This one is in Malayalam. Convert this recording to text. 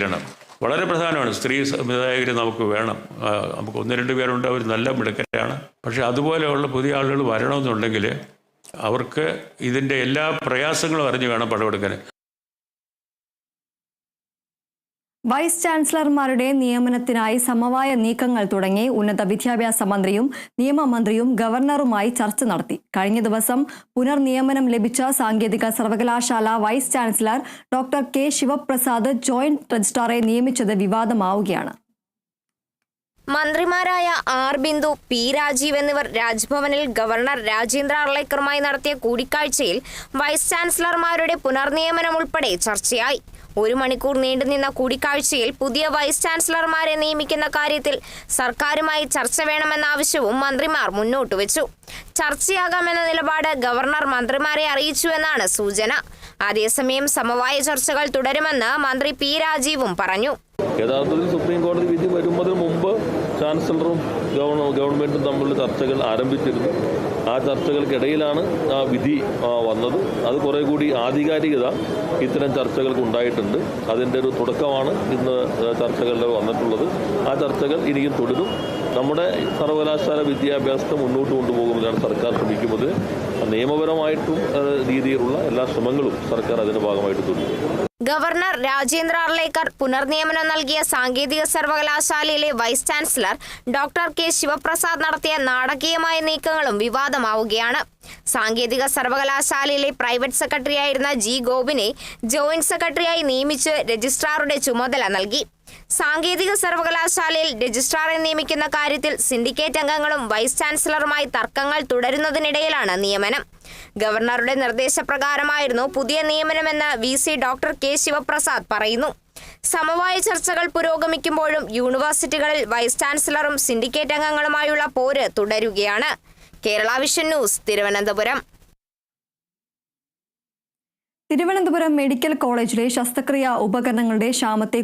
പരിശീലനം വളരെ പ്രധാനമാണ്. സ്ത്രീ സംവിധായകർ നമുക്ക് വേണം. നമുക്ക് 1-2 പേരുണ്ട്, അവർ നല്ല മിടുക്കരാണ്. പക്ഷേ അതുപോലെയുള്ള പുതിയ ആളുകൾ വരണമെന്നുണ്ടെങ്കിൽ അവർക്ക് ഇതിൻ്റെ എല്ലാ പ്രയാസങ്ങളും അറിഞ്ഞ് വേണം പടമെടുക്കാൻ. വൈസ് ചാൻസലർമാരുടെ നിയമനത്തിനായി സമവായ നീക്കങ്ങൾ തുടങ്ങി ഉന്നത വിദ്യാഭ്യാസ മന്ത്രിയും നിയമമന്ത്രിയും ഗവർണറുമായി ചർച്ച നടത്തി. കഴിഞ്ഞ ദിവസം പുനർനിയമനം ലഭിച്ച സാങ്കേതിക സർവകലാശാല vice chancellor doctor K Sivaprasad joint രജിസ്ട്രാറെ നിയമിച്ചത് വിവാദമാവുകയാണ്. മന്ത്രിമാരായ ആർ ബിന്ദു, പി രാജീവ് എന്നിവർ രാജ്ഭവനിൽ ഗവർണർ രാജേന്ദ്ര അർലേക്കറുമായി നടത്തിയ കൂടിക്കാഴ്ചയിൽ വൈസ് ചാൻസലർമാരുടെ പുനർനിയമനം ഉൾപ്പെടെ ചർച്ചയായി. 1 മണിക്കൂർ നീണ്ടുനിന്ന കൂടിക്കാഴ്ചയിൽ പുതിയ വൈസ് ചാൻസലർമാരെ നിയമിക്കുന്ന കാര്യത്തിൽ സർക്കാരുമായി ചർച്ച വേണമെന്ന ആവശ്യവും മന്ത്രിമാർ മുന്നോട്ട് വെച്ചു. ചർച്ചയാകാമെന്ന നിലപാട് ഗവർണർ മന്ത്രിമാരെ അറിയിച്ചുവെന്നാണ് സൂചന. അതേസമയം സമവായ ചർച്ചകൾ തുടരുമെന്ന് മന്ത്രി പി രാജീവും പറഞ്ഞു. യഥാർത്ഥത്തിൽ സുപ്രീം കോടതി വിധി വരുന്നതിന് മുമ്പ് ചാൻസലറും ഗവൺമെന്റും തമ്മിലുള്ള ചർച്ചകൾ ആരംഭിച്ചിരുന്നു. ആ ചർച്ചകൾക്കിടയിലാണ് ആ വിധി വന്നത്. അത് കുറെ കൂടി ആധികാരികത ഇത്തരം ചർച്ചകൾക്ക് ഉണ്ടായിട്ടുണ്ട്. അതിൻ്റെ ഒരു തുടക്കമാണ് ഇന്ന് ചർച്ചകളിൽ വന്നിട്ടുള്ളത്. ആ ചർച്ചകൾ ഇനിയും തുടരും. നമ്മുടെ സർവകലാശാല വിദ്യാഭ്യാസത്തെ മുന്നോട്ട് കൊണ്ടുപോകുന്നതിനാണ് സർക്കാർ ശ്രമിക്കുന്നത്. നിയമപരമായിട്ടും രീതിയിലുള്ള എല്ലാ ശ്രമങ്ങളും സർക്കാർ അതിന്റെ ഭാഗമായിട്ട് തുടരും. ഗവർണർ രാജേന്ദ്ര അർലേക്കർ പുനർനിയമനം നൽകിയ സാങ്കേതിക സർവകലാശാലയിലെ vice chancellor doctor K Sivaprasad നടത്തിയ നാടകീയമായ നീക്കങ്ങളും വിവാദമാവുകയാണ്. സാങ്കേതിക സർവകലാശാലയിലെ പ്രൈവറ്റ് സെക്രട്ടറിയായിരുന്ന ജി ഗോപിനെ ജോയിന്റ് സെക്രട്ടറിയായി നിയമിച്ച് രജിസ്ട്രാറുടെ ചുമതല നൽകി. സാങ്കേതിക സർവകലാശാലയിൽ രജിസ്ട്രാറെ നിയമിക്കുന്ന കാര്യത്തിൽ സിൻഡിക്കേറ്റ് അംഗങ്ങളും വൈസ് ചാൻസലറുമായി തർക്കങ്ങൾ തുടരുന്നതിനിടയിലാണ് നിയമനം. ഗവർണറുടെ നിർദ്ദേശപ്രകാരമായിരുന്നു പുതിയ നിയമനമെന്ന് VC ഡോക്ടർ കെ ശിവപ്രസാദ് പറയുന്നു. സമവായ ചർച്ചകൾ പുരോഗമിക്കുമ്പോഴും യൂണിവേഴ്സിറ്റികളിൽ വൈസ് ചാൻസലറും സിൻഡിക്കേറ്റ് അംഗങ്ങളുമായുള്ള പോര് തുടരുകയാണ്. Kerala vision news, Thiruvananthapuram. Thiruvananthapuram medical കോളേജിലെ ശസ്ത്രക്രിയാ ഉപകരണങ്ങളുടെ ക്ഷാമത്തെ